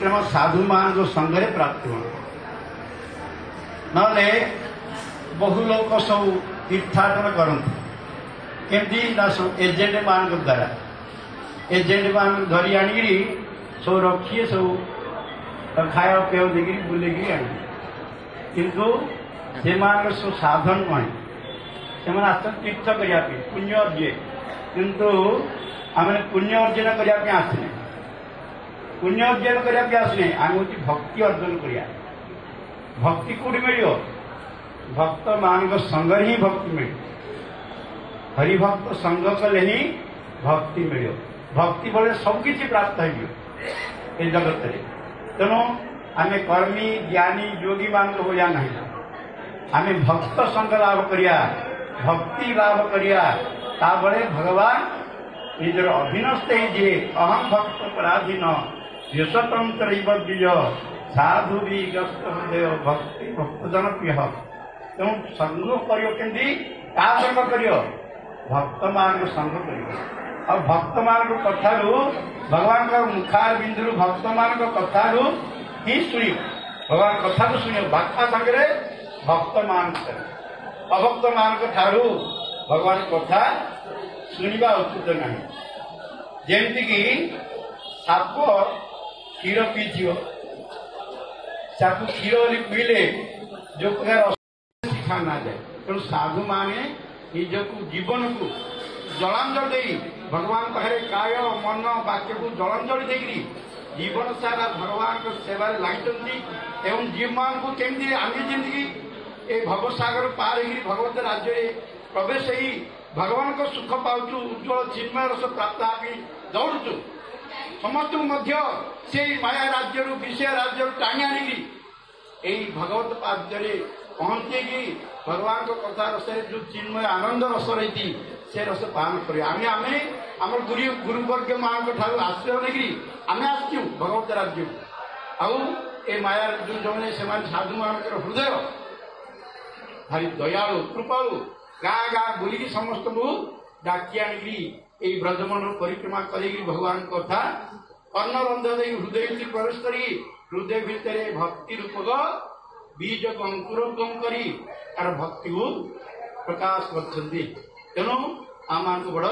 परिक्रमा साधु मान संगे प्राप्त हो ना बहु लोग सब तीर्थाटन करते केमती एजेंट मान द्वारा एजेंट मान धरी आनिकी सब रखिए सब खाया पेय देकर बुलेक आने किंतु से सब साधन कह से आस तीर्थ करने पुण्य अर्जे किंतु आम पुण्य अर्जन करने आसने पुण्य अर्जन करने आसने आम हूँ भक्ति अर्जन करिया भक्ति कौटी मिल भक्त मान संग ही भक्ति मिल हरिभक्त संग कले ही भक्ति मिल भक्ति बड़े सबकि प्राप्त हो जगत में तेणु आम कर्मी ज्ञानी योगी मान हो जा ना आम भक्त संग लाभ करिया भक्ति लाभ करिया ताबड़े भगवान निजर अभिनस्त ही अहम भक्त पराधीन यशतंत्र द्विज साधु भी गस्त हृदय भक्ति भक्तजन प्रिय तेणु संग करी संग कर भक्त मान संग कर भक्त मान कथारू भगवान का मुखार बिंदु भक्त मान कथारू ही शुणी भगवान कथा को शुणी भक्ता संगे भक्त मान अभक्त मान ठारू भगवान कथा शुणा उचित ना जमीक साप क्षीर पीथि क्षीर पीले जो प्रकार शिखा ना जाए तेणु साधु माने निजक जीवन को जलांजलि दे भगवान पाखे काय मन वाक्य को जलांजलि देकरी जीवन सारा भगवान सेवा लगी जीव मान को केमती आम जमी ए भवसागर पार हो भगवत राज्य प्रवेश ही भगवान को सुख पाचु उज्ज्वल चिन्मय रस प्राप्त दौड़ु समस्त से माया राज्य विषय राज्य टाणी आनिकी भगवत पाद्य पहुंचे भगवान को कथा रस जो चिन्मय आनंद रस रही से रस पान कर आम गुरुवर्ग मान ठार आश्रय नहीं आम आसचु भगवत राज्य आउ ए माया जो से साधु मान हृदय भारी दयालु कृपालु गाँ गाँ बुलिकी समस्त को डाकी आनिकी ब्रजमंडल परिक्रमा कर भगवान कथा कर्णरंध दे हृदय प्रवेश कर हृदय भितर भक्ति रूपक बीज को अंकुरोद्गम करी तार भक्ति को प्रकाश करछन्ति तेणु आम बड़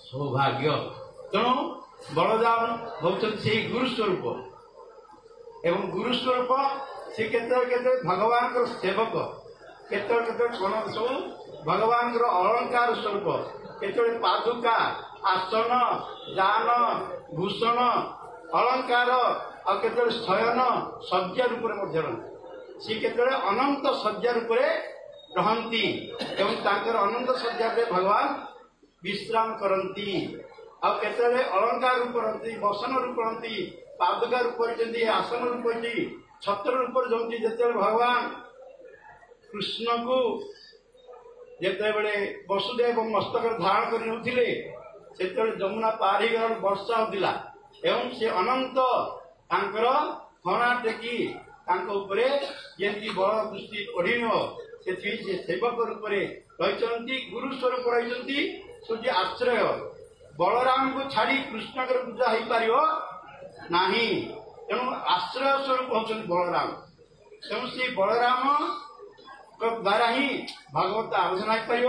सौभाग्य तेणु बलदान होउछन्ति से गुरुस्वरूप एवं गुरुस्वरूप से केते भगवान को सेवक केते कौन सब भगवान को अलंकार स्वरूप केते पादुका आसन दान भूषण अलंकार और केते शयन शଯ୍ୟା रूप सी केते अनंत शଯ୍ୟା रूप रहती एवं तांकर अनंत शଯ୍ୟା भगवान विश्राम करती और केते अलंकार रूप रहती वसन रूप रहती पादुका रूप आसन रूप छत्र रूप जमी जिते भगवान कृष्ण को जिते बड़े वसुदेव मस्तक धारण कर जमुना पार ही गला वर्षा होता एवं से अनंत फणा टेकी जमी बल दृष्टि पड़न से सेवक रूप रही गुरु स्वरूप रही सूर्य आश्रय बलराम को छाड़ी कृष्ण पूजा हो पार ना तेणु आश्रय स्वरूप होती बलराम तेणु से बलराम द्वारा ही भागवत आलोचना हो पार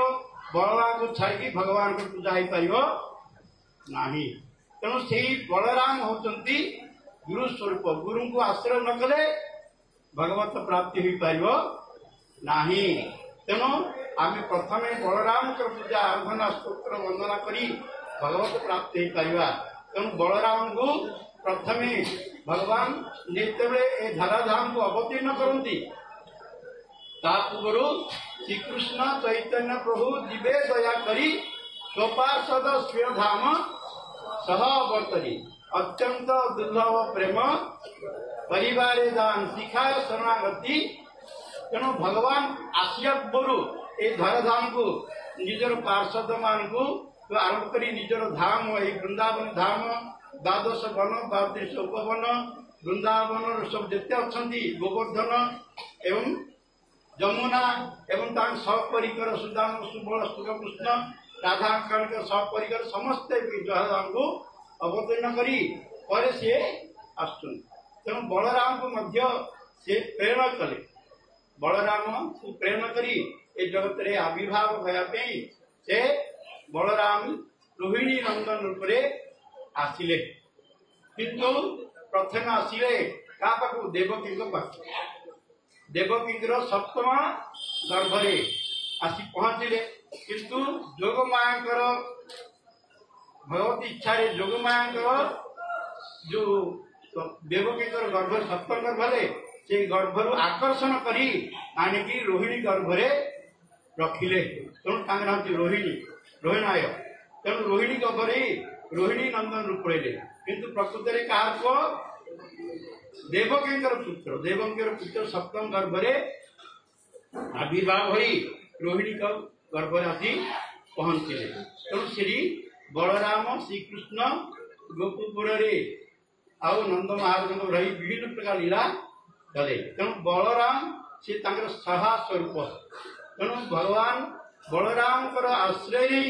बलराम को छाड़ी भगवान को पूजा हो पार ना तेणु से बलराम होती गुरु स्वरूप गुरु को आश्रय न कले भगवत प्राप्ति हो पार ना तेणु आम प्रथम बलराम पूजा आराधना स्तोत्र वंदना करी भगवत प्राप्ति हो पार तेणु बलराम को प्रथमे भगवान जिते धराधाम को अवतीर्ण करती पूर्व श्रीकृष्ण चैतन्य प्रभु जीवे दया करी स्वपार्षद स्वीयधाम सह अवर्तरी अत्यंत दुर्लभ प्रेम परिवार दान शिखा शरणागति तेणु भगवान आसिया पूर्व ये धराधाम को निजर पार्षद मान को आरंभ कर निजर धाम ये वृंदावन धाम द्वादश वन 32 उपवन वृंदावन सब जिते अच्छा गोवर्धन एवं जमुना एवं सहपरिकर सुदाम सुबल कृष्ण राधा सपरिकर समस्त जहां को अवतीर्ण करी सी आसुन तेणु बलराम को मध्य से प्रेरणा कले बलराम से प्रेरणा करी ए जगत रे आविर्भाव होयापी से बलराम रोहिणी नंदन रूप से आसिले किंतु प्रथम आसिले का पाखु देवकी पाख देवकी सप्तम गर्भरे आसी पहुंचले किंतु जोगमाया भगवती इच्छा जोगमाया जो देवकी गर्भ सप्तम गर्भरे से गर्भर आकर्षण करी आनिकी रोहिणी गर्भरे रखिले तेणु तांकर रोहिणी रोहिणाय तेणु रोहिणी गर्भरे रोहिणी नंदन रूप ले किंतु प्रकृत में क्या देवकी पुत्र सप्तम गर्भरे आविर्भाव हो रोहिणी गर्भ आसी पहुंचले तेणु श्री बलराम श्रीकृष्ण गोपुपुर आउ नंद महाराज रही विभिन्न प्रकार लीला कले तेणु बलराम से सभा स्वरूप तेणु भगवान बलराम आश्रय ही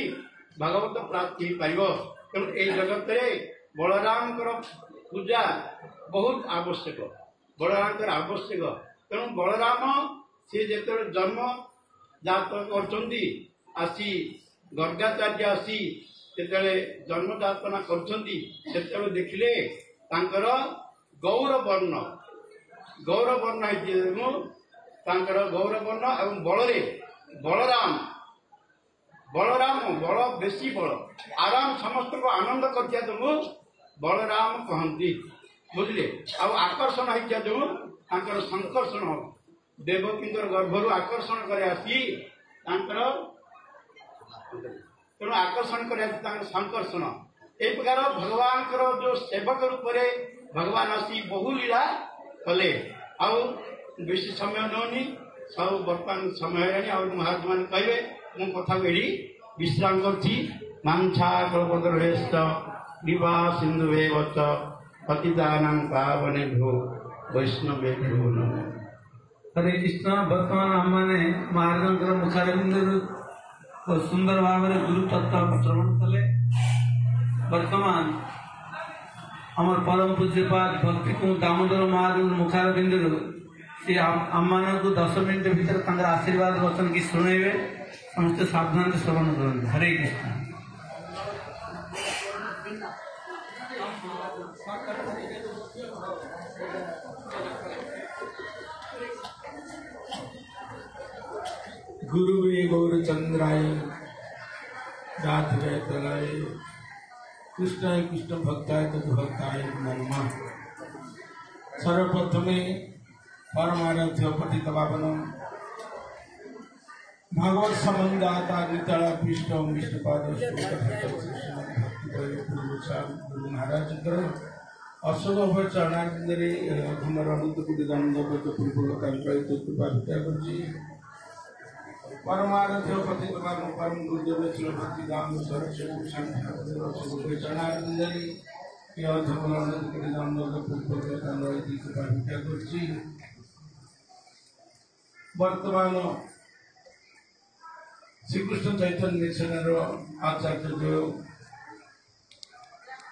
भागवत प्राप्ति पाइब तेणु ए जगत बलराम पूजा बहुत आवश्यक बलराम आवश्यक तेणु बलराम से जो जन्म जात आसी गर्गाचार्य आसी जिते जन्म जातना कर देखिले गौरवर्ण गौरवर्ण और बलरे बलराम बलराम बल बेसी बल आराम समस्त को आनंद कर बलराम कहती बुझे आकर्षण होता जो संकर्षण हम देवकी गर्भर आकर्षण कर तेणु आकर्षण कर संकर्षण ए प्रकार भगवान जो सेवक रूप भगवान आसी बहु लीला कले बेसी समय नौनी सब बर्तमान समय है महाराज मान कहे मु कथा एड़ी विश्राम करती मांछा कल्पतरुश्च विवा सिंधुवे वच पतितानां पावनेभ्यो वैष्णवेभ्यो नमः। हरे कृष्ण। वर्तमान आमने महाराज मुखारविंद सुंदर भाव गुरु तत्व श्रवण कले। वर्तमान आमर परम पूज्यपाद भक्ति को दामोदर महाराज मुखारविंद से आम को 10 मिनट भीतर आशीर्वाद वचन की शुणेबे समस्त सावधान श्रवण करें। हरे कृष्ण। गुरुवे गौरचंद्राय राधवे तलाय कृष्णाय कृष्ण भक्ताय तद्भक्ताय नमः। सर्वप्रथमे परमाराध्य पतित पावन भगवत संबंधाता नितला पृष्ठ विष्णुपाद गुरु महाराज अशोक चरणारिंदे अधमर अनुदूत परमाराध्य पतित पावन परम गुरुदेव श्री भक्ति दाम सरस्वती शांति चरणारिंदे अधमर अनुदूत वर्तमान श्रीकृष्ण चैतन्य मिशन आचार्य जो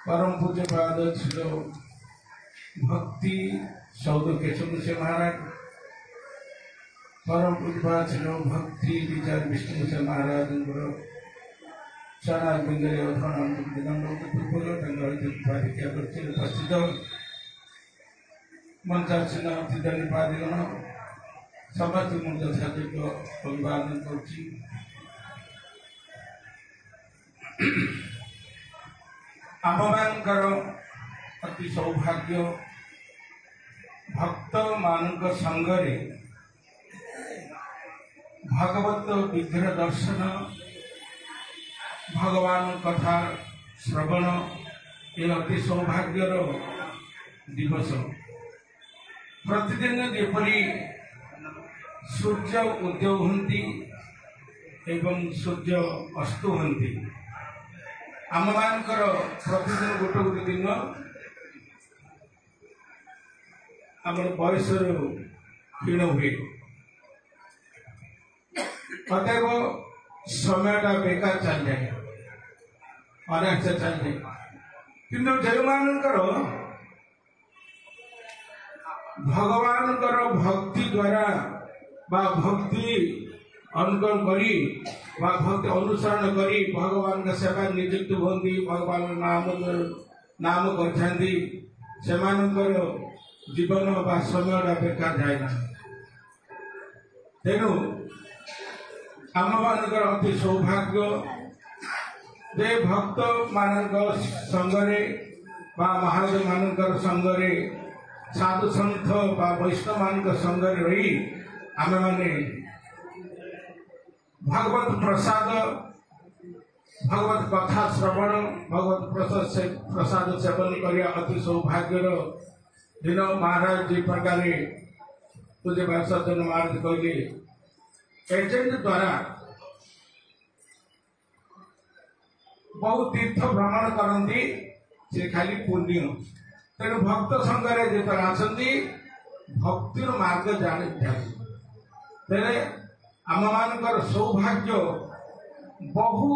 परम पूज्य पाद श्री भक्ति सौद केशव से महाराज परम पूज्य पाद श्री भक्ति विचार विष्णु से महाराज चरणारविंदे उपस्थित मंचासीन अतिथि पादिगण समस्त मुझे अभिवादन कर आममानकर अति सौभाग्य भक्त मान संगरे भगवत विग्रह दर्शन भगवान कथा श्रवण ये अति सौभाग्यर दिवस। प्रतिदिन जेपरी सूर्य उदय होती एवं सूर्य अस्त होती आम मानकर प्रतिदिन गोटे गोटे दिन आम बयस क्षीण हुए अतएव समयटा बेकार चल जाए अनायास चल जाए किंतु जो मानकर ଭଗବାନଙ୍କର ଭକ୍ତି ଦ୍ୱାରା ବା ଭକ୍ତି ଅନୁକରଣ କରି ବା ଭକ୍ତି ଅନୁସରଣ କରି ଭଗବାନଙ୍କ ସେବା ନିଯୁକ୍ତ ହୁଅନ୍ତି, ଭଗବାନଙ୍କ ନାମ କରିଥାନ୍ତି, ସେମାନଙ୍କର ଜୀବନ ବା ସମୟଟା ବେକାର ଯାଏ ନା। ତେଣୁ ଆମମାନଙ୍କର ଅତି ସୌଭାଗ୍ୟ ଯେ ଭକ୍ତ ମାନଙ୍କ ସଙ୍ଗରେ ବା ମହାରାଜ ମାନଙ୍କର ସଙ୍ଗରେ ସାଧୁ ସନ୍ଥ ବା ବୈଷ୍ଣବ ମାନଙ୍କ ସଙ୍ଗରେ ରହି ଆମେମାନେ ଭଗବତ ପ୍ରସାଦ ଭଗବତ କଥା ଶ୍ରବଣ ଭଗବତ ପ୍ରସାଦ ସେବନ କରିବା ଅତି ସୌଭାଗ୍ୟର ଦିନ। ମହାରାଜ ଯେ ପ୍ରକାର ପୂଜ୍ୟ ସଜ୍ଜନ ମହାରାଜ କହିଲେ ଏଜେଣ୍ଟ ଦ୍ୱାରା ବହୁ ତୀର୍ଥ ଭ୍ରମଣ କରନ୍ତି, ସେ ଖାଲି ପୁଣ୍ୟ। ତେଣୁ ଭକ୍ତ ସଙ୍ଗରେ ଯେତେବେଳେ ଆସନ୍ତି ଭକ୍ତିର ମାର୍ଗ ଜାଣିଥାନ୍ତି। ତେଣୁ ଆମମାନଙ୍କର ସୌଭାଗ୍ୟ ବହୁ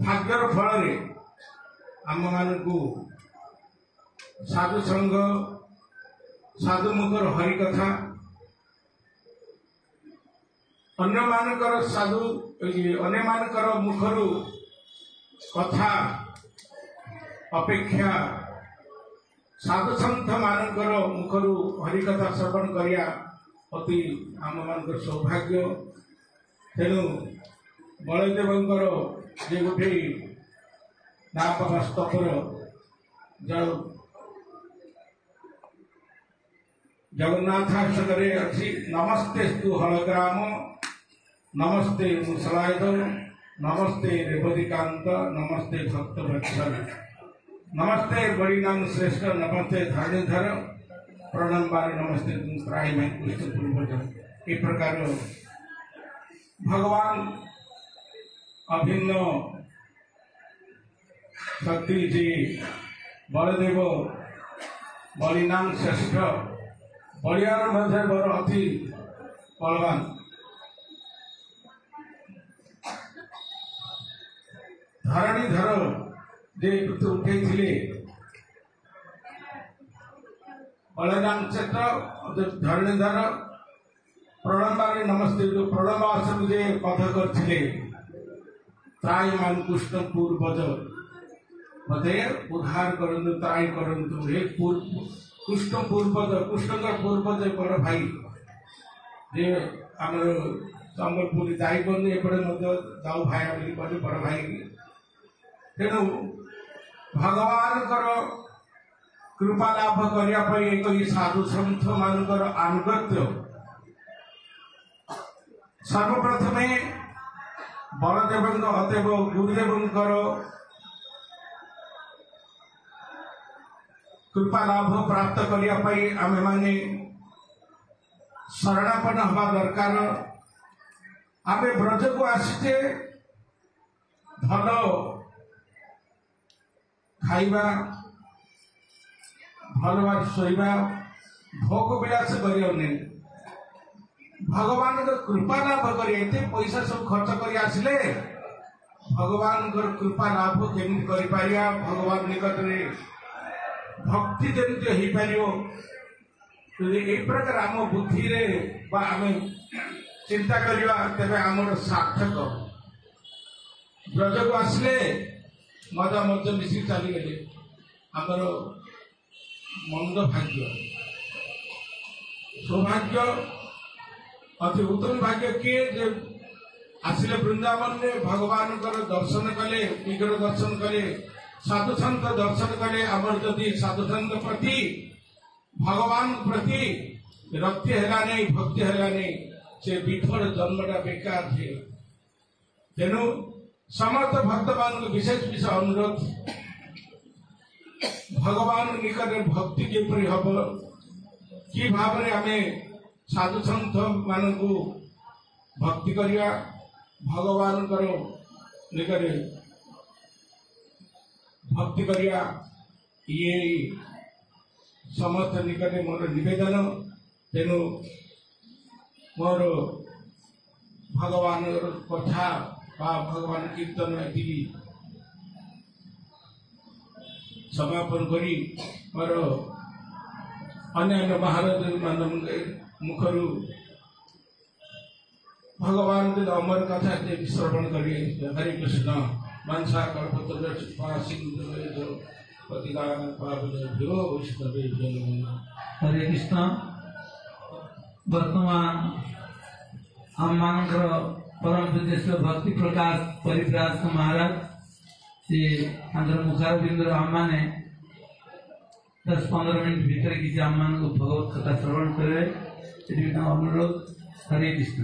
ଭାଗ୍ୟର ଫଳରେ ଆମମାନଙ୍କୁ ସାଧୁ ସଂଘ ସାଧୁମୁଖର ହରିକଥା ଅନ୍ୟମାନଙ୍କର ମୁଖରୁ କଥା ଅପେକ୍ଷା ସାଧୁସନ୍ଥ ମାନଙ୍କର ମୁଖରୁ ହରିକଥା ଶ୍ରବଣ କରିବା ଅତି ଆମମାନଙ୍କର ସୌଭାଗ୍ୟ। ତେଣୁ ବଳଦେବଙ୍କର ଯେ ଗୋଟେ ନାମ ସ୍ତବର ଜଗନ୍ନାଥ ଆଶ୍ରମରେ ଅଛି, ନମସ୍ତେ ସ୍ତୁ ହଳଗ୍ରାମ, ନମସ୍ତେ ମୁସଳାୟତ, ନମସ୍ତେ ରେବତୀକାନ୍ତ, ନମସ୍ତେ ଭକ୍ତ ବତ୍ସଳ, ନମସ୍ତେ ବଳିନାମ ଶ୍ରେଷ୍ଠ, ନମସ୍ତେ ଧରଣୀଧର, ପ୍ରଣମ୍ବାର ନମସ୍ତେ ତ୍ରାହିମାଇଁ କୃଷ୍ଣ ପୂର୍ବଜ। ଏ ପ୍ରକାର ଭଗବାନ ଅଭିନ୍ନ ଶକ୍ତି ଯେ ବଳଦେବ ବଳିନାମ ଶ୍ରେଷ୍ଠ, ବଳିଆର ମଧ୍ୟ ବଡ଼ ଅତି ବଳବାନ। ଧରଣୀଧର ଯେ ଉଠେଇଥିଲେ ବଳରାମ କ୍ଷେତ୍ର ଧରଣୀଧର, ପ୍ରଣମ୍ବାରେ ନମସ୍ତେ ପ୍ରଣବ ଆଶ୍ରମ ଯେ ବଧ କରିଥିଲେ, ତ୍ରାହିମାନ୍ କୃଷ୍ଣ ପୂର୍ବଜ, ମତେ ଉଦ୍ଧାର କରନ୍ତୁ, ତ୍ରାହି କରନ୍ତୁ। ହେ କୃଷ୍ଣ ପୂର୍ବଜ, କୃଷ୍ଣଙ୍କର ପୂର୍ବଜ ବଡ଼ ଭାଇ ଯେ ଆମର ସମ୍ବଲପୁରୀ ଯାଇପାରୁନି, ଏପଟେ ମଧ୍ୟ ଦାଉ ଭାଇ ବୋଲି କହିଲେ ବଡ଼ ଭାଇ। ତେଣୁ ଭଗବାନଙ୍କର କୃପା ଲାଭ କରିବା ପାଇଁ ଏକ ସାଧୁ ସନ୍ଥ ମାନଙ୍କର ଆନୁଗତ୍ୟ ସର୍ବପ୍ରଥମେ ବଳଦେବଙ୍କ ଅଦେବ ଗୁରୁଦେବଙ୍କର କୃପା ଲାଭ ପ୍ରାପ୍ତ କରିବା ପାଇଁ ଆମେମାନେ ଶରଣାପନ୍ନ ହେବା ଦରକାର। ଆମେ ବ୍ରଜକୁ ଆସିଛେ ଭଲ ଖାଇବା, ଭଲ ଭାବରେ ଶୋଇବା, ଭୋଗ ବିଳାସ କରିବନି, ଭଗବାନଙ୍କ କୃପା ଲାଭ କରି ଏତେ ପଇସା ସବୁ ଖର୍ଚ୍ଚ କରି ଆସିଲେ ଭଗବାନଙ୍କର କୃପା ଲାଭ କେମିତି କରିପାରିବା, ଭଗବାନ ନିକଟରେ ଭକ୍ତି ଯେମିତି ହେଇପାରିବ। ଯଦି ଏଇ ପ୍ରକାର ଆମ ବୁଦ୍ଧିରେ ବା ଆମେ ଚିନ୍ତା କରିବା ତେବେ ଆମର ସାର୍ଥକ। ବ୍ରଜକୁ ଆସିଲେ ମଜା ମଜ ମିଶି ଚାଲିଗଲେ ଆମର ମନ୍ଦ ଭାଗ୍ୟ। ସୌଭାଗ୍ୟ ଅତି ଉତ୍ତମ ଭାଗ୍ୟ କିଏ ଯେ ଆସିଲେ ବୃନ୍ଦାବନରେ ଭଗବାନଙ୍କର ଦର୍ଶନ କଲେ, ବିଗ୍ରହ ଦର୍ଶନ କଲେ, ସାଧୁସନ୍ଥ ଦର୍ଶନ କଲେ। ଆମର ଯଦି ସାଧୁସନ୍ଥ ପ୍ରତି ଭଗବାନ ପ୍ରତି ରକ୍ତି ହେଲା ନାହିଁ, ଭକ୍ତି ହେଲା ନାହିଁ, ସେ ବିଫଳ ଜନ୍ମଟା ବେକାର ହୁଏ। ତେଣୁ ସମସ୍ତ ଭକ୍ତମାନଙ୍କୁ ବିଶେଷ ବିଶେଷ ଅନୁରୋଧ, ଭଗବାନ ନିକଟରେ ଭକ୍ତି କିପରି ହବ, କି ଭାବରେ ଆମେ ସାଧୁସନ୍ଥ ମାନଙ୍କୁ ଭକ୍ତି କରିବା, ଭଗବାନଙ୍କର ନିକଟରେ ଭକ୍ତି କରିବା, ଇଏ ସମସ୍ତ ନିକଟରେ ମୋର ନିବେଦନ। ତେଣୁ ମୋର ଭଗବାନର କଥା ବା ଭଗବାନ କୀର୍ତ୍ତନ ଏତିକି ସମାପନ କରି ମୋର अन्य महाराज मान मुखरू भगवान के अमर कथा श्रवण करिए। हरे कृष्ण। मनसा कल्पतरु सिंधु पतितानां पावनेभ्यो वैष्णवेभ्यो नमः। हरे कृष्ण। वर्तमान हम मानकर परम पूज्य भक्ति प्रकाश परिव्राज महाराज से मुखारबिंदु आम मैंने 10-15 मिनट भीतर किसी आम मान को भगवत कथा श्रवण करे अनुरोध। हरे कृष्ण।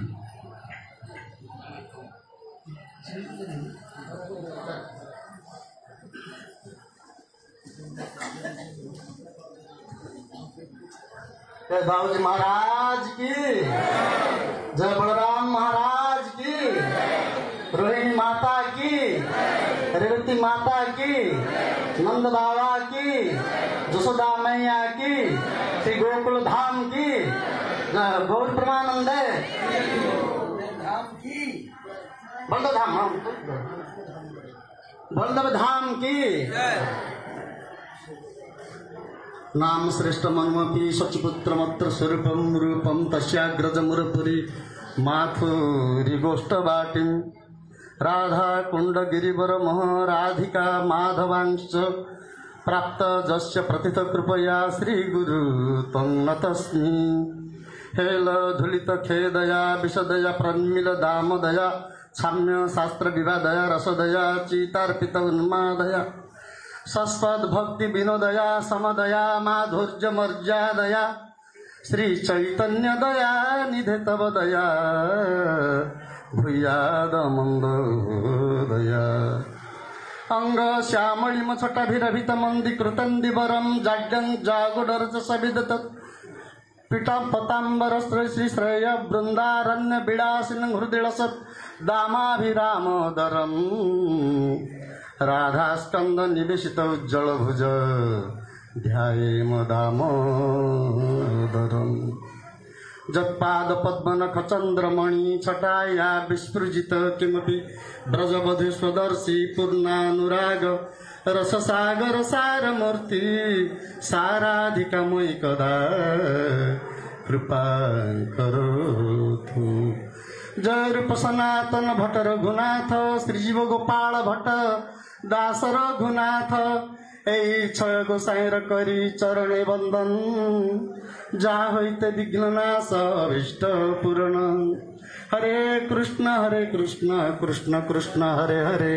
जय दाऊजी महाराज की जय, बलराम महाराज की, रोहिणी माता की, रेवती माता की, नंद बाबा की, जसोदा मैया की, श्री गोकुल धाम की जय, गौर परमानंद बलदेव धाम बलदेव धाम की नाम श्रेष्ठ मन्मपि सचिपुत्रमत्र स्वरूपम रूपम तस्याग्रजमुरपुरी माथुरी गोष्ठवाटिं राधा कुंड गिरिवर मोह राधिका माधवांश प्राप्त जस्य प्रतिथ कृपया श्री गुरु तन्नतस्मि। हेल धुलित खेदया विषदया प्रन्मिल दामदया साम्य शास्त्र विवादया रसदया चीतार्पित उन्मादया सस्पद भक्ति विनोदया समदया माधुर्य मर्यादया श्री चैतन्य दया निधे तव दया भूयाद मंदोदया। अंग श्यामलिम छटाभिरभित मंदीकृतंदिवरम जाड्यं जागुडरच सविदत पीठा पतांबर श्री श्रेय बृंदारण्य बिड़ासिन हृदयसत दामाभिरामोदरम राधा स्कंद निवेशित उज्जवल भुज ध्यायेम दामोदरम। जत्पाद पद्मनख चंद्रमणि छटाया विस्फुजित किमपि ब्रजवधु स्वदर्शी पूर्णानुराग रससागर सारमूर्ति साराधिकमयि कदा कृपा करोतु। जय रूप सनातन भट्ट रघुनाथ श्रीजीव गोपाल भट्ट दास रघुनाथ এই ছয় গোসাইর করি চরণে বন্দন যা হইতে বিঘ্ন নাশ অভীষ্ট পূরণ। হরে কৃষ্ণ কৃষ্ণ কৃষ্ণ হরে হরে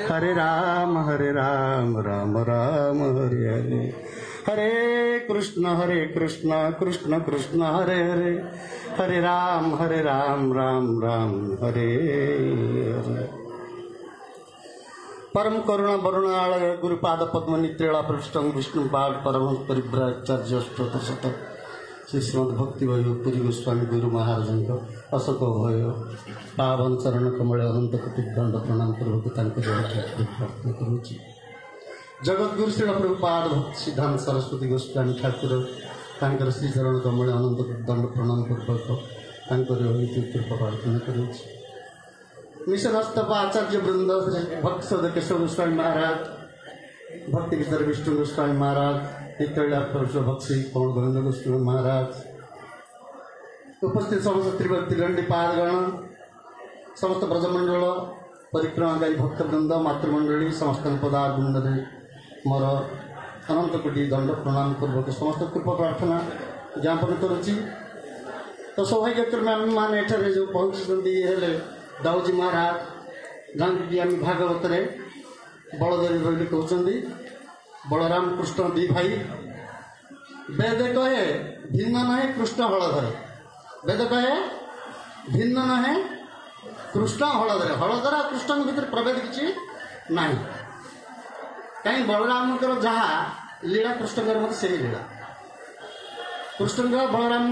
হরে রাম রাম রাম হরে হরে। हरे कृष्ण कृष्ण कृष्ण हरे हरे हरे राम राम राम हरे हरे। परम करुणा वरुणालय गुरुपाद पद्म नित्रेला पृष्ठं विष्णुपाद परमहंस परिव्राजचार्य अष्टोत्तर शतक श्री श्रीमद भक्ति वैभव पुरी गोस्वामी गुरु महाराज अशोक भय पावन चरण कमल अनंत कोटि दंड प्रणाम पूर्वक प्रार्थना करुछि। जगतगुरु श्री प्रभुपाद भक्ति सिद्धांत सरस्वती गोस्वामी ठाकुर तांकर श्रीचरण कमल अनंत दंड प्रणाम पूर्वक कृपा प्रार्थना करुछि। मिशन हस्तप आचार्य वृंद श्री भक्त सद केशव गोस्वामी महाराज भक्ति विचार विष्णु गोस्वामी महाराज नित्या भक्ति पवन गोविंद गोस्वामी महाराज उपस्थित समस्त त्रिवर्ती दंडी पादगण समस्त ब्रजमंडल परिक्रमाकारी भक्तवृंद मातृमंडली समस्त पदार वृंद मोर अनंत कोटि दंड प्रणाम पूर्वक समस्त कृपा प्रार्थना ज्ञापन करुच्ची। तो सौभाग्यक्रमे आम मैंने एठारे जो पहुँची हेले दाऊजी महाराज जानकी आम भागवत बलदेवी बोली कहते बलराम कृष्ण दी भाई वेद कहे भिन्न नहे कृष्ण हलधर वेद कहे भिन्न नहे कृष्ण हलधर हलधर कृष्ण भीतर प्रभेद किसी ना कहीं बलराम जहाँ लीला कृष्ण से लीला कृष्ण बलराम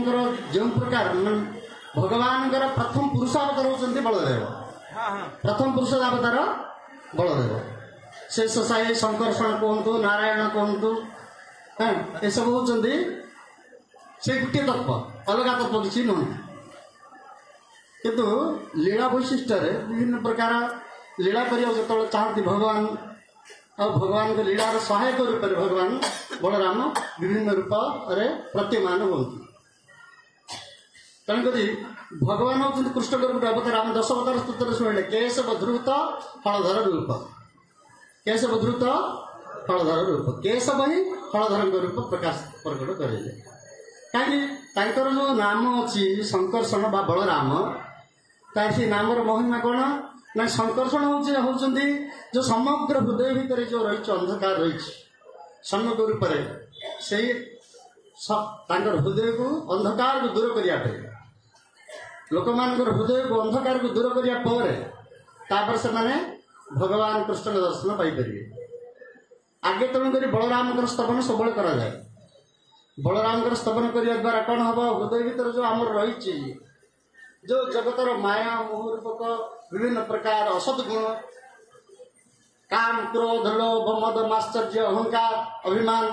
जो प्रकार भगवान प्रथम पुरुषावतार होती बलदेव प्रथम पुरुष अवतार बलदेव शेष साई शंकरषण कहतु नारायण कहतु हाँ ये सब होती से गोटे तत्व अलग तत्व किसी नुह किंतु लीला वैशिष्ट्य विभिन्न प्रकार लीला करते चाहती भगवान ଆଉ ଭଗବାନଙ୍କ ଲୀଳାର ସହାୟକ ରୂପରେ ଭଗବାନ ବଳରାମ ବିଭିନ୍ନ ରୂପରେ ପ୍ରତୀୟମାନ ହୁଅନ୍ତି। ତେଣୁକରି ଭଗବାନ ହେଉଛନ୍ତି କୃଷ୍ଣଙ୍କ ରୂପରେ ଅବତାର। ଆମେ 10 ଅବତାର ସ୍ତୋତ୍ରରେ ଶୁଣିଲେ କେଶବ ଧୃତ ହଳଧର ରୂପ, କେଶବ ଧୃତ ହଳଧର ରୂପ, କେଶବ ହିଁ ହଳଧରଙ୍କ ରୂପ ପ୍ରକଟ କରିଲେ। କାହିଁକି ତାଙ୍କର ଯେଉଁ ନାମ ଅଛି ଶଙ୍କର୍ଷଣ ବା ବଳରାମ, ତାର ସେ ନାମର ମହିମା କ'ଣ ନା ଶଙ୍କର୍ଷଣ ହେଉଛନ୍ତି ଯେଉଁ ସମଗ୍ର ହୃଦୟ ଭିତରେ ଯେଉଁ ରହିଛି ଅନ୍ଧକାର ରହିଛି ସମ୍ୟକ ରୂପରେ, ସେଇ ତାଙ୍କର ହୃଦୟକୁ ଅନ୍ଧକାରକୁ ଦୂର କରିବା ପାଇଁ, ଲୋକମାନଙ୍କର ହୃଦୟକୁ ଅନ୍ଧକାରକୁ ଦୂର କରିବା ପରେ ତାପରେ ସେମାନେ ଭଗବାନ କୃଷ୍ଣଙ୍କ ଦର୍ଶନ ପାଇପାରିବେ। ଆଗେ ତେଣୁକରି ବଳରାମଙ୍କର ସ୍ତବନ ସବୁବେଳେ କରାଯାଏ। ବଳରାମଙ୍କର ସ୍ତବନ କରିବା ଦ୍ୱାରା କ'ଣ ହେବ, ହୃଦୟ ଭିତରେ ଯେଉଁ ଆମର ରହିଛି ଯେଉଁ ଜଗତର ମାୟା ମୋହ ରୂପକ ବିଭିନ୍ନ ପ୍ରକାର ଅସତ୍ ଗୁଣ, କାମ କ୍ରୋଧ ଲୋଭ ମଦ ମାଶ୍ଚର୍ଯ୍ୟ ଅହଙ୍କାର ଅଭିମାନ,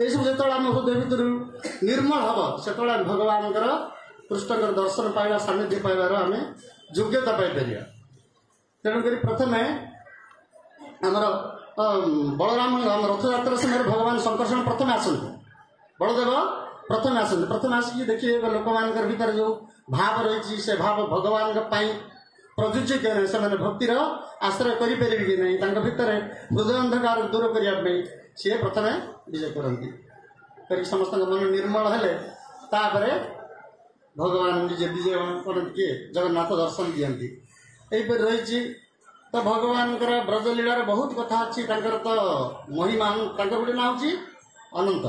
ଏସବୁ ଯେତେବେଳେ ଆମ ହୃଦୟ ଭିତରୁ ନିର୍ମଳ ହେବ ସେତେବେଳେ ଆମେ ଭଗବାନଙ୍କର କୃଷ୍ଣଙ୍କର ଦର୍ଶନ ପାଇବା, ସାନ୍ନିଧ୍ୟ ପାଇବାର ଆମେ ଯୋଗ୍ୟତା ପାଇପାରିବା। ତେଣୁକରି ପ୍ରଥମେ ଆମର ବଳରାମ ଆମ ରଥଯାତ୍ରା ସମୟରେ ଭଗବାନ ଶଙ୍କର୍ଷଣ ପ୍ରଥମେ ଆସନ୍ତି, ବଳଦେବ ପ୍ରଥମେ ଆସନ୍ତି। ପ୍ରଥମେ ଆସିକି ଦେଖିବେ ଲୋକମାନଙ୍କର ଭିତରେ ଯେଉଁ ଭାବ ରହିଛି ସେ ଭାବ ଭଗବାନଙ୍କ ପାଇଁ ପ୍ରଯୁଜ୍ୟ କି ନାହିଁ, ସେମାନେ ଭକ୍ତିର ଆଶ୍ରୟ କରିପାରିବେ କି ନାହିଁ, ତାଙ୍କ ଭିତରେ ହୃଦୟ ଅନ୍ଧକାର ଦୂର କରିବା ପାଇଁ ସିଏ ପ୍ରଥମେ ବିଜୟ କରନ୍ତି। କରିକି ସମସ୍ତଙ୍କ ମନ ନିର୍ମଳ ହେଲେ ତାପରେ ଭଗବାନ ନିଜେ ବିଜୟ କରନ୍ତି। କିଏ? ଜଗନ୍ନାଥ ଦର୍ଶନ ଦିଅନ୍ତି। ଏହିପରି ରହିଛି। ତ ଭଗବାନଙ୍କର ବ୍ରଜଲୀଳାର ବହୁତ କଥା ଅଛି। ତାଙ୍କର ତ ମହିମା, ତାଙ୍କର ଗୋଟେ ନାଁ ହେଉଛି ଅନନ୍ତ।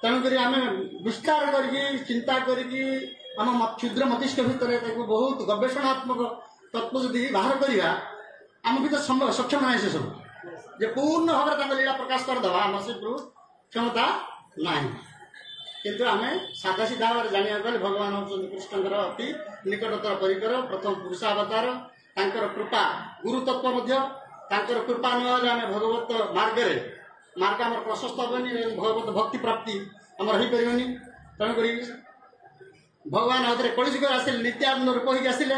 ତେଣୁକରି ଆମେ ବିସ୍ତାର କରିକି ଚିନ୍ତା କରିକି ଆମ କ୍ଷୁଦ୍ର ମସ୍ତିଷ୍କ ଭିତରେ ତାକୁ ବହୁତ ଗବେଷଣାତ୍ମକ ତତ୍ତ୍ୱ ଯଦି ବାହାର କରିବା, ଆମ ଭିତରେ ସକ୍ଷମ ନାହିଁ ସେସବୁ ଯେ ପୂର୍ଣ୍ଣ ଭାବରେ ତାଙ୍କ ଲୀଳା ପ୍ରକାଶ କରିଦେବା, ଆମର ସେଠୁ କ୍ଷମତା ନାହିଁ। କିନ୍ତୁ ଆମେ ସାଧା ସିଧା ଭାବରେ ଜାଣିବାକୁ ଗଲେ ଭଗବାନ ହେଉଛନ୍ତି କୃଷ୍ଣଙ୍କର ଅତି ନିକଟତର ପରିକର, ପ୍ରଥମ ପୁରୁଷାବତାର। ତାଙ୍କର କୃପା ଗୁରୁତତ୍ଵ ମଧ୍ୟ, ତାଙ୍କର କୃପା ନହେଲେ ଆମେ ଭଗବତ ମାର୍ଗ ଆମର ପ୍ରଶସ୍ତ ହେବନି, ଭଗବତ ଭକ୍ତି ପ୍ରାପ୍ତି ଆମର ହେଇପାରିବନି। ତେଣୁକରି ଭଗବାନ ହାତରେ କଳିଯୁଗରେ ଆସିଲେ, ନିତ୍ୟାନନ୍ଦ ରୂପ ହେଇକି ଆସିଲେ।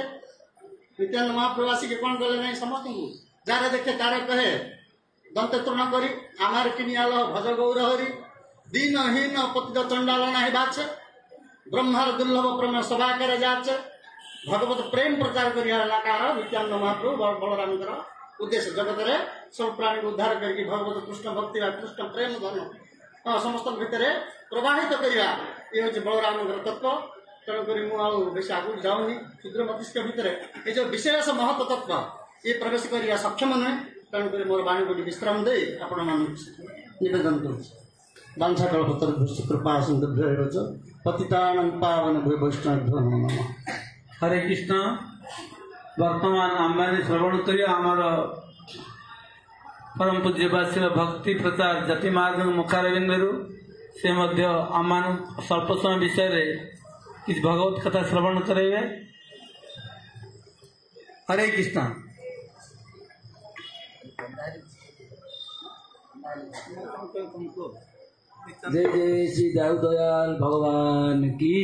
ନିତ୍ୟାନନ୍ଦ ମହାପ୍ରଭୁ ଆସିକି କ'ଣ କଲେ ନାହିଁ, ସମସ୍ତଙ୍କୁ ଯାହାର ଦେଖେ ତାର କହେ ଦନ୍ତେ ତୃଣ କରି আমার কিনিয়াল ভজ গৌর হরি দীনহীন পতিত চণ্ডাল নাহি বাছে ব্রহ্মার দুর্লভ প্রেম সভা করে যাচ্ছে। ভগবত প্রেম প্রচার করিয়া କାର ନିତ୍ୟାନନ୍ଦ ମହାପ୍ରଭୁ ବଳରାମଙ୍କର ଉଦ୍ଦେଶ୍ୟ ଜଗତରେ ସବୁ ପ୍ରାଣୀକୁ ଉଦ୍ଧାର କରିକି ଭଗବତ କୃଷ୍ଣ ଭକ୍ତି ବା କୃଷ୍ଣ ପ୍ରେମ ଧନ ସମସ୍ତଙ୍କ ଭିତରେ ପ୍ରବାହିତ କରିବା, ଇଏ ହେଉଛି ବଳରାମଙ୍କର ତତ୍ତ୍ୱ। ତେଣୁକରି ମୁଁ ଆଉ ବେଶୀ ଆଗକୁ ଯାଉନି। କ୍ଷୁଦ୍ର ମସ୍ତିଷ୍କ ଭିତରେ ଏ ଯେଉଁ ବିଶେଷ ମହତ୍ଵ ତତ୍ତ୍ୱ ଇଏ ପ୍ରବେଶ କରିବା ସକ୍ଷମ ନୁହେଁ। ତେଣୁକରି ମୋର ବାଣୀକୁ ବିଶ୍ରାମ ଦେଇ ଆପଣମାନଙ୍କୁ ନିବେଦନ କରୁଛି। ବାଞ୍ଛା କଳପତର କୃପା ସିନ୍ଧୁଭ୍ୟୈବ ଚ ପତିତାନାଂ ପାବନ ବୈଷ୍ଣବଭ୍ୟୋ ନମଃ। ହରେ କୃଷ୍ଣ। ବର୍ତ୍ତମାନ ଆମମାନେ ଶ୍ରବଣ କରିବା ଆମର ପରମ ପୂଜ୍ୟ ବାସିର ଭକ୍ତି ପ୍ରଚାର ଜାତି ମାର୍ଗ ମୁଖାରବିନ୍ଦରୁ ସେ ମଧ୍ୟ ଆମମାନଙ୍କୁ ସ୍ୱଳ୍ପ ସମୟ ବିଷୟରେ କିଛି ଭଗବତ କଥା ଶ୍ରବଣ କରାଇବେ। ହରେ କୃଷ୍ଣ। जय जय श्री दाऊ दयाल भगवान की,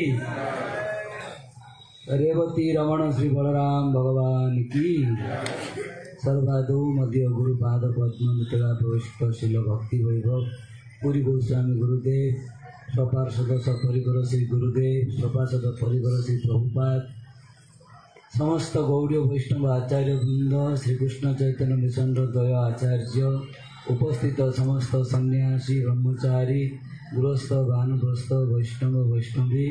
रेवती रमण श्री बलराम भगवान की, सर्वादौ मध्य गुरुपाद पद्म मिथिला प्रविष्ट शिल भक्ति वैभव पुरी गोस्वामी गुरुदेव, स्वपार्षद सपरिकर श्री गुरुदेव, स्वपार्षद परिकर श्री प्रभुपाद, समस्त गौड़ीय वैष्णव आचार्य वृंद, श्रीकृष्ण चैतन्य मिशन द्वय आचार्य, उपस्थित समस्त सन्यासी ब्रह्मचारी गृहस्थ भानुग्रस्त वैष्णव वैष्णवी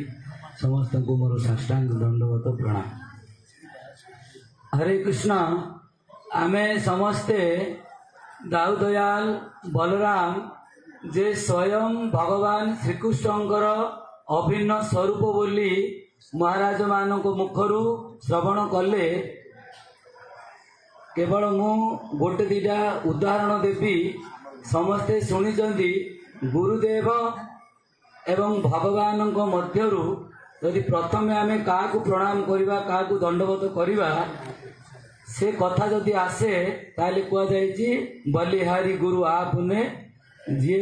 समस्त को मोर साष्टांग दंडवत प्रणाम। हरे कृष्ण। आमे समस्ते दाऊ दयाल बलराम जे स्वयं भगवान श्रीकृष्णଙ୍କର अभिन्न स्वरूप बोली महाराज ମାନଙ୍କ मुखରୁ श्रवण कले। केवल मु गोटे दीटा उदाहरण देवी। समस्ते शुणिचंदी गुरुदेव एवं भगवान मध्यरु यदि प्रथम आमे काहाकु प्रणाम करिबा, काहाकु दंडवत करिबा, से कथा जदि आसे ताले कुआ जायछि बलिहारी गुरु आपने जे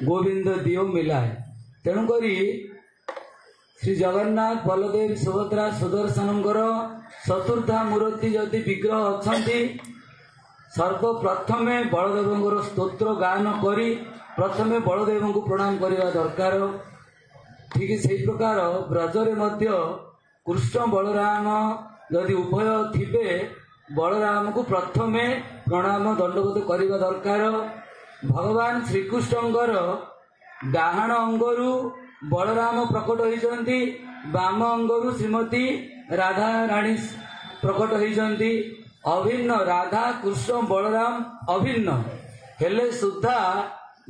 गोविंद दियो मिलाए। तेणु करी श्री जगन्नाथ बलदेव सुभद्रा सुदर्शनଙ୍କର चतुर्था मूर्ति जदि विग्रह अछंती ସର୍ବପ୍ରଥମେ ବଳଦେବଙ୍କର ସ୍ତୋତ୍ର ଗାନ କରି ପ୍ରଥମେ ବଳଦେବଙ୍କୁ ପ୍ରଣାମ କରିବା ଦରକାର। ଠିକ୍ ସେହି ପ୍ରକାର ବ୍ରଜରେ ମଧ୍ୟ କୃଷ୍ଣ ବଳରାମ ଯଦି ଉଭୟ ଥିବେ ବଳରାମକୁ ପ୍ରଥମେ ପ୍ରଣାମ ଦଣ୍ଡବତ କରିବା ଦରକାର। ଭଗବାନ ଶ୍ରୀକୃଷ୍ଣଙ୍କର ଡାହାଣ ଅଙ୍ଗରୁ ବଳରାମ ପ୍ରକଟ ହୋଇଛନ୍ତି, ବାମ ଅଙ୍ଗରୁ ଶ୍ରୀମତୀ ରାଧା ରାଣୀ ପ୍ରକଟ ହୋଇଛନ୍ତି। ଅଭିନ୍ନ ରାଧା କୃଷ୍ଣ ବଳରାମ ଅଭିନ୍ନ ହେଲେ ସୁଦ୍ଧା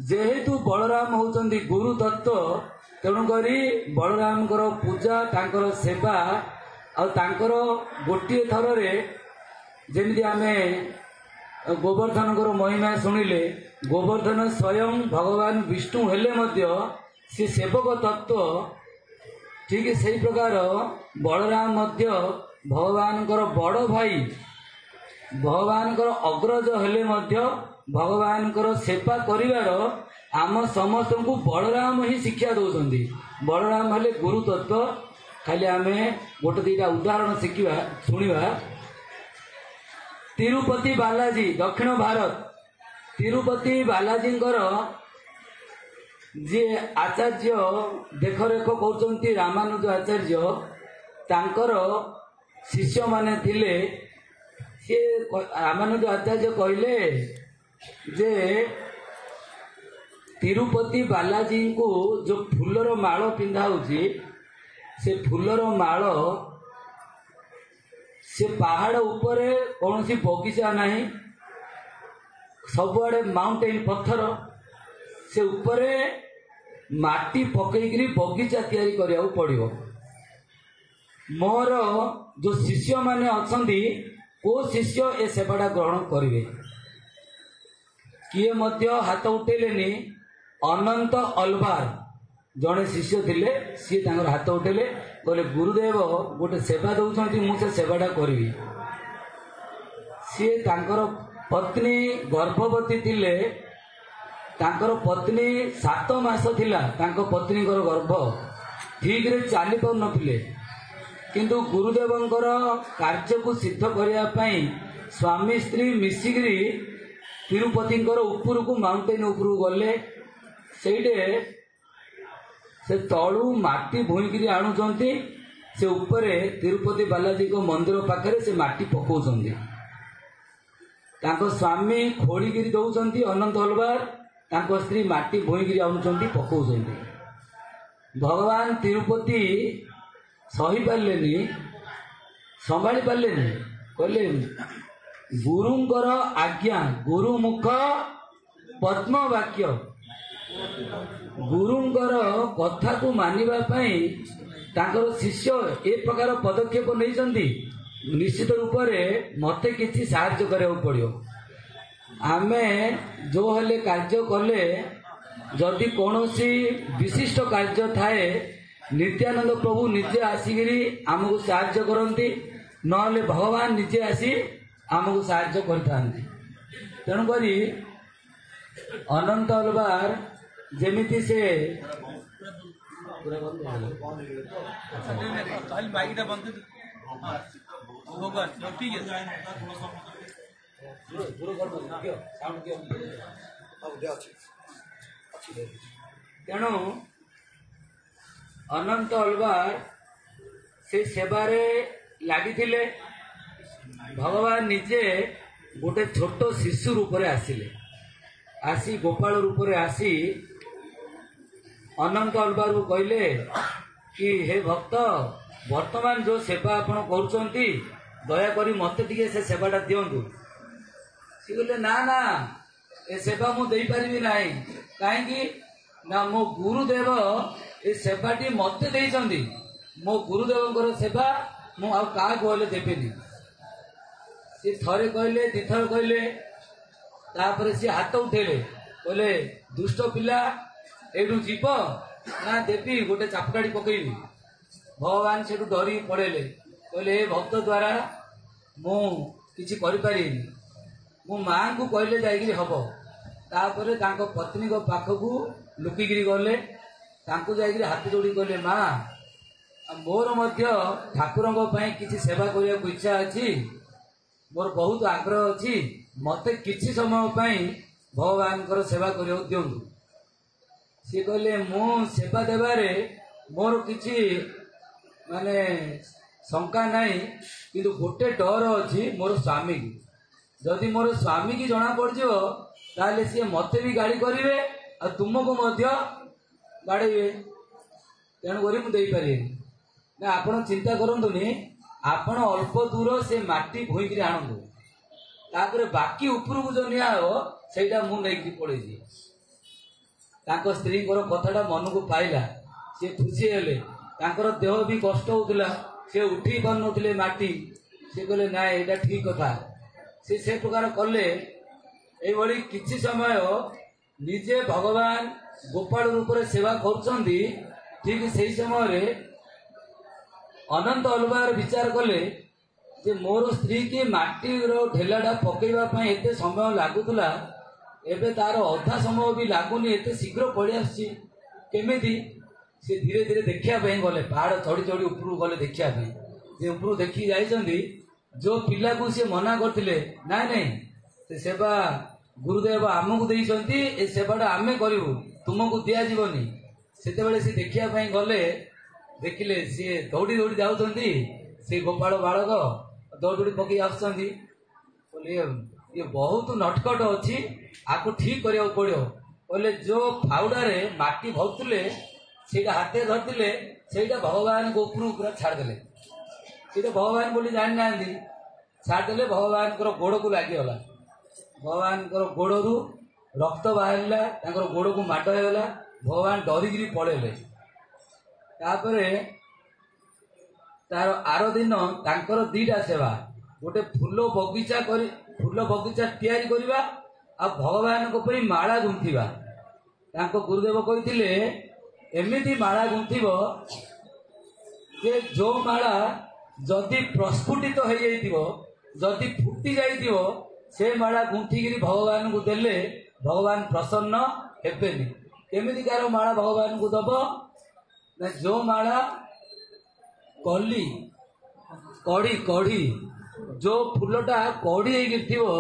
ଯେହେତୁ ବଳରାମ ହେଉଛନ୍ତି ଗୁରୁ ତତ୍ତ୍ୱ, ତେଣୁକରି ବଳରାମଙ୍କର ପୂଜା ତାଙ୍କର ସେବା ଆଉ ତାଙ୍କର ଗୋଟିଏ ଥରରେ ଯେମିତି ଆମେ ଗୋବର୍ଦ୍ଧନଙ୍କର ମହିମା ଶୁଣିଲେ ଗୋବର୍ଦ୍ଧନ ସ୍ୱୟଂ ଭଗବାନ ବିଷ୍ଣୁ ହେଲେ ମଧ୍ୟ ସେ ସେବକ ତତ୍ତ୍ୱ, ଠିକ୍ ସେହି ପ୍ରକାର ବଳରାମ ମଧ୍ୟ ଭଗବାନଙ୍କର ବଡ଼ ଭାଇ, ଭଗବାନଙ୍କର ଅଗ୍ରଜ ହେଲେ ମଧ୍ୟ ଭଗବାନଙ୍କର ସେବା କରିବାର ଆମ ସମସ୍ତଙ୍କୁ ବଳରାମ ହିଁ ଶିକ୍ଷା ଦେଉଛନ୍ତି। ବଳରାମ ହେଲେ ଗୁରୁ ତତ୍ତ୍ୱ। ଖାଲି ଆମେ ଗୋଟେ ଦୁଇଟା ଉଦାହରଣ ଶୁଣିବା। ତିରୁପତି ବାଲାଜୀ ଦକ୍ଷିଣ ଭାରତ, ତିରୁପତି ବାଲାଜୀଙ୍କର ଯିଏ ଆଚାର୍ଯ୍ୟ ଦେଖରେଖ କରୁଛନ୍ତି ରାମାନୁଜ ଆଚାର୍ଯ୍ୟ, ତାଙ୍କର ଶିଷ୍ୟମାନେ ଥିଲେ। ସେ ରାମାନୁଜ ଆଚାର୍ଯ୍ୟ କହିଲେ ଯେ ତିରୁପତି ବାଲାଜୀଙ୍କୁ ଯେଉଁ ଫୁଲର ମାଳ ପିନ୍ଧା ହେଉଛି, ସେ ଫୁଲର ମାଳ ସେ ପାହାଡ଼ ଉପରେ କୌଣସି ବଗିଚା ନାହିଁ, ସବୁଆଡ଼େ ମାଉଣ୍ଟେନ୍ ପଥର, ସେ ଉପରେ ମାଟି ପକେଇକିରି ବଗିଚା ତିଆରି କରିବାକୁ ପଡ଼ିବ। ମୋର ଯେଉଁ ଶିଷ୍ୟମାନେ ଅଛନ୍ତି କେଉଁ ଶିଷ୍ୟ ଏ ସେବାଟା ଗ୍ରହଣ କରିବେ? କିଏ ମଧ୍ୟ ହାତ ଉଠେଇଲେନି। ଅନନ୍ତ ଅଲବାର ଜଣେ ଶିଷ୍ୟ ଥିଲେ, ସିଏ ତାଙ୍କର ହାତ ଉଠେଇଲେ, କହିଲେ ଗୁରୁଦେବ ଗୋଟେ ସେବା ଦେଉଛନ୍ତି, ମୁଁ ସେ ସେବାଟା କରିବି। ସିଏ ତାଙ୍କର ପତ୍ନୀ ଗର୍ଭବତୀ ଥିଲେ, ତାଙ୍କର ପତ୍ନୀ 7 ମାସ ଥିଲା, ତାଙ୍କ ପତ୍ନୀଙ୍କର ଗର୍ଭ ଠିକରେ ଚାଲି ପାରୁନଥିଲେ। କିନ୍ତୁ ଗୁରୁଦେବଙ୍କର କାର୍ଯ୍ୟକୁ ସିଦ୍ଧ କରିବା ପାଇଁ ସ୍ୱାମୀ ସ୍ତ୍ରୀ ମିଶିକିରି ତିରୁପତିଙ୍କର ଉପରକୁ ମାଉଣ୍ଟେନ୍ ଉପରକୁ ଗଲେ। ସେଇଠି ସେ ତଳୁ ମାଟି ଭୁଇଁକିରି ଆଣୁଛନ୍ତି, ସେ ଉପରେ ତିରୁପତି ବାଲାଜୀଙ୍କ ମନ୍ଦିର ପାଖରେ ସେ ମାଟି ପକାଉଛନ୍ତି। ତାଙ୍କ ସ୍ୱାମୀ ଖୋଳିକିରି ଦେଉଛନ୍ତି ଅନନ୍ତ ହଲବାର, ତାଙ୍କ ସ୍ତ୍ରୀ ମାଟି ଭୁଇଁକିରି ଆଣୁଛନ୍ତି ପକାଉଛନ୍ତି। ଭଗବାନ ତିରୁପତି ସହିପାରିଲେନି, ସମ୍ଭାଳି ପାରିଲେନି, କହିଲେ ଗୁରୁଙ୍କର ଆଜ୍ଞା, ଗୁରୁମୁଖ ପଦ୍ମ ବାକ୍ୟ, ଗୁରୁଙ୍କର କଥାକୁ ମାନିବା ପାଇଁ ତାଙ୍କର ଶିଷ୍ୟ ଏ ପ୍ରକାର ପଦକ୍ଷେପ ନେଇଛନ୍ତି। ନିଶ୍ଚିତ ରୂପରେ ମୋତେ କିଛି ସାହାଯ୍ୟ କରିବାକୁ ପଡ଼ିବ। ଆମେ ଯେଉଁ ହେଲେ କାର୍ଯ୍ୟ କଲେ, ଯଦି କୌଣସି ବିଶିଷ୍ଟ କାର୍ଯ୍ୟ ଥାଏ, ନିତ୍ୟାନନ୍ଦ ପ୍ରଭୁ ନିଜେ ଆସିକିରି ଆମକୁ ସାହାଯ୍ୟ କରନ୍ତି, ନହେଲେ ଭଗବାନ ନିଜେ ଆସି ଆମକୁ ସାହାଯ୍ୟ କରିଥାନ୍ତି। ତେଣୁକରି ଅନନ୍ତ ଅଲବାର ଯେମିତି ସେ ତେଣୁ ଅନନ୍ତ ଅଲବାର ସେ ସେବାରେ ଲାଗିଥିଲେ। ଭଗବାନ ନିଜେ ଗୋଟେ ଛୋଟ ଶିଶୁ ରୂପରେ ଆସିଲେ, ଆସି ଗୋପାଳ ରୂପରେ ଆସି ଅନନ୍ତ ଅଲବାରକୁ କହିଲେ କି ହେ ଭକ୍ତ, ବର୍ତ୍ତମାନ ଯେଉଁ ସେବା ଆପଣ କରୁଛନ୍ତି, ଦୟାକରି ମୋତେ ଟିକେ ସେ ସେବାଟା ଦିଅନ୍ତୁ। ସେ କହିଲେ ନା ନା, ଏ ସେବା ମୁଁ ଦେଇପାରିବି ନାହିଁ। କାହିଁକି ନା ମୋ ଗୁରୁଦେବ ଏ ସେବାଟି ମୋତେ ଦେଇଛନ୍ତି। ମୋ ଗୁରୁଦେବଙ୍କର ସେବା ମୁଁ ଆଉ କାହାକୁ ହେଲେ ଦେବିନି। ସେ ଥରେ କହିଲେ, ଦିଥର କହିଲେ, ତାପରେ ସିଏ ହାତ ଉଠେଇଲେ, କହିଲେ ଦୁଷ୍ଟ ପିଲା, ଏଇଠୁ ଯିବ ନା ଦେବି ଗୋଟେ ଚାପକାଠି ପକେଇବି। ଭଗବାନ ସେଠୁ ଡରି ପଳେଇଲେ, କହିଲେ ଏ ଭକ୍ତ ଦ୍ୱାରା ମୁଁ କିଛି କରିପାରିବିନି, ମୁଁ ମାଆଙ୍କୁ କହିଲେ ଯାଇକିରି ହବ। ତାପରେ ତାଙ୍କ ପତ୍ନୀଙ୍କ ପାଖକୁ ଲୁକିକିରି ଗଲେ, ତାଙ୍କୁ ଯାଇକିରି ହାତ ଯୋଡ଼ି କହିଲେ, ମା ମୋର ମଧ୍ୟ ଠାକୁରଙ୍କ ପାଇଁ କିଛି ସେବା କରିବାକୁ ଇଚ୍ଛା ଅଛି, ମୋର ବହୁତ ଆଗ୍ରହ ଅଛି, मते किछि समय पाई भगवान सेवा करियो दियंतु। सी कहले मो सेवा देवारे मोर किछि माने शंका नहीं, किंतु गोटे डर अछि मोर स्वामी की। जदि मोर स्वामी की जना पड़जिवो ताले सी मते भी गाड़ी करिवे आ तुमको मध्य गाड़ेइवे, तेणु करी मु देई परिबेनी ना। आपण चिंता करंतुनी, आपण अल्प दूर से माटी भोईकरी आणंतु, तापरे बाकी उपरକୁ जो निया हो सेटा मु नेकी पड़ेजी। तांको स्त्री कथाटा मन को पाइला, सी खुशी हेले। तांकर देह भी कष्ट होउतला, से उठी पार नथिले माटी। से कहले ना एटा ठीक कथा, से प्रकार कले। एई भली किछि समय निजे भगवान गोपाल रूप रे सेवा करुछंती। ठीक सेही समय रे अनंत अलवार विचार कले जे मोर स्त्री की माटी रो ढेलाटा पकेइबा पई एते समय लागुतला, एबे तार अधा समय भी लागुनी, एते शीघ्र पड़ी आसी केमिति। से धीरे धीरे देखिया पई गले, पहाड़ चढ़ी चढ़ी ऊपर गले देखिया पई। जे ऊपर देखि जाइछंती, जो पिला को से मना करथिले नाइ नाइ से सेवा गुरुदेव आमको देइछंती, ए सेवाटा आमे करिवु, तुमको दिया जीवनी। सेते बेले से देखिया पई गले, देखिले सी दौड़ी दौड़ी जाउछंती। से गोपाल बालक दौड़ी दौड़ी पकई आसुछंती। बोले ये बहुत नटखट अछि, आको ठीक करिया पड़ियो। बोले जो फाउडारे माटी भौतुले सेटा हाथे धरतिले, सेटा भगवान गोपुर पूरा छाड़ देले। सेटा भगवान बोली जानि नांदी, छाड़ देले। भगवान गोड़ को लागि गला, भगवान गोड़ रु रक्त बाहरला, तांकर गोड़ को माड हेगला। भगवान डरिगिरी पळेले। तापरे तार आर दिन तांकर दीटा सेवा, गोटे फूल बगीचा तैयारी करिबा आ भगवान को परी माला गुंथिबा। तांको गुरुदेव कहिथिले एमिति माला गुंथिबो जे जो माला जदि प्रस्फुटित हो जाइतिबो, जदि फुटी जाइतिबो, से माला गुंथिगिरी भगवान को देले भगवान प्रसन्न हेबेनी। केमिति कार माला भगवान को दबो ना, जो माला कली कड़ी कड़ी जो फूलटा कड़ी हो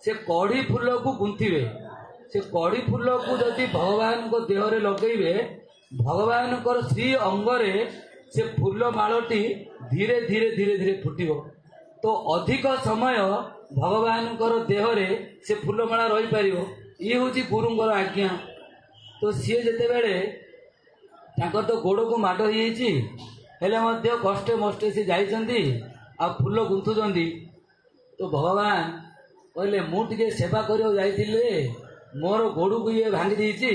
से कड़ी फूल को गुंथिबे। से कड़ी फूल को जदि भगवान को देह रे लगेइबे, भगवान को श्री अंगरे से फूल मालटी धीरे धीरे धीरे धीरे फुटिबो। तो अधिक समय भगवान को देह रे से फूलमाला रही पारिबो। ये होची गुरुंगर आज्ञा। तो सी जेते बेले तांकर तो गोड़ को माड हो जाइछि, हेले मध्य कष्टे मष्टे से जाइछंती आ फूल गुंथुछंती। तो भगवान कहले मु टिके सेवा करियो जाइथिले, मोर गोड़ को ये भांगी देइछि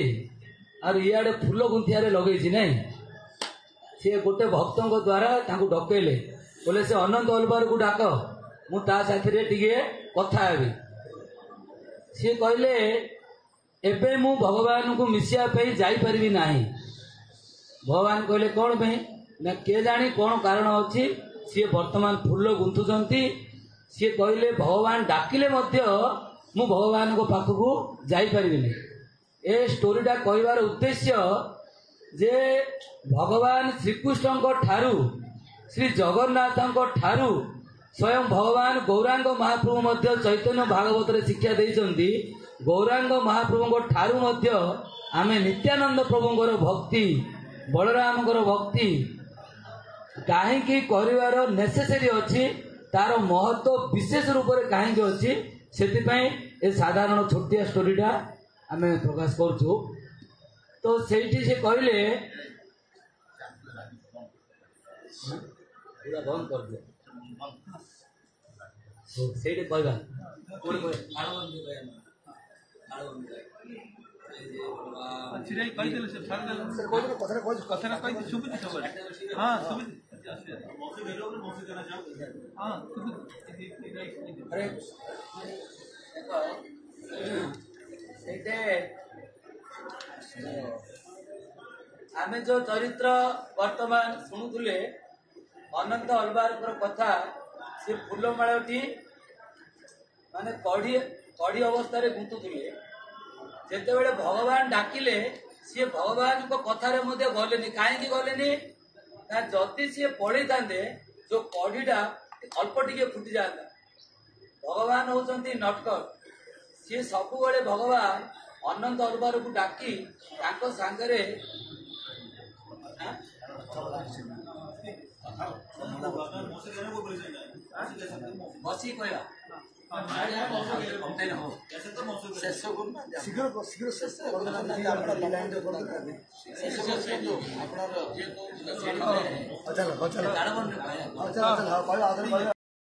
और इयाडे फूल गुंथियारे लगेइछि नहीं। से गोटे भक्तों द्वारा तांको डकेले, बोले से अनंत अलवार को डाक, मु ता साथी टिके कथा हेबी। सी कहले एबे मु भगवान को मिसिया पे जाई परिबी नाही। भगवान कहले कौन पे ना, के जानी कौन कारण अछि। सी वर्तमान फूल गुंथुछंती। सी कहले भगवान डाकिले मध्य मु भगवान को पाखकू जाई परिबिनी। ए स्टोरीटा कहबार उद्देश्य जे भगवान श्रीकृष्ण को ठारू, श्री जगन्नाथ को ठारू स्वयं भगवान गौरांग महाप्रभु मध्य चैतन्य भागवत रे शिक्षा देइछंती। गौरांग महाप्रभु को ठारू मध्य आमे नित्यानंद प्रभुंकर भक्ति, बलराम भक्ति कहीं कर नेसेसरी अच्छी, तार महत्व विशेष रूप से कहीं अच्छी, से साधारण छोटिया स्टोरीटा आम प्रकाश करूँ। तो सेठी से कहले बंद कर दिया से कहवा आमे जो चरित्र वर्तमान शुणुले अनंत अलवार कथा, से फूलमाळटी माने कड़ी कड़ी अवस्था गुंतुले। जिते बड़े भगवान डाकिले सी भगवान को कथार गलेनी, कहीं गलेनी जदि सी पढ़ी था जो कड़ीटा अल्प टिके फुटी जाता, भगवान होचंती नटकर सी सबुबले भगवान अनंत अवतार को डाकी तांको सांगरे बसी कहला शीघ्र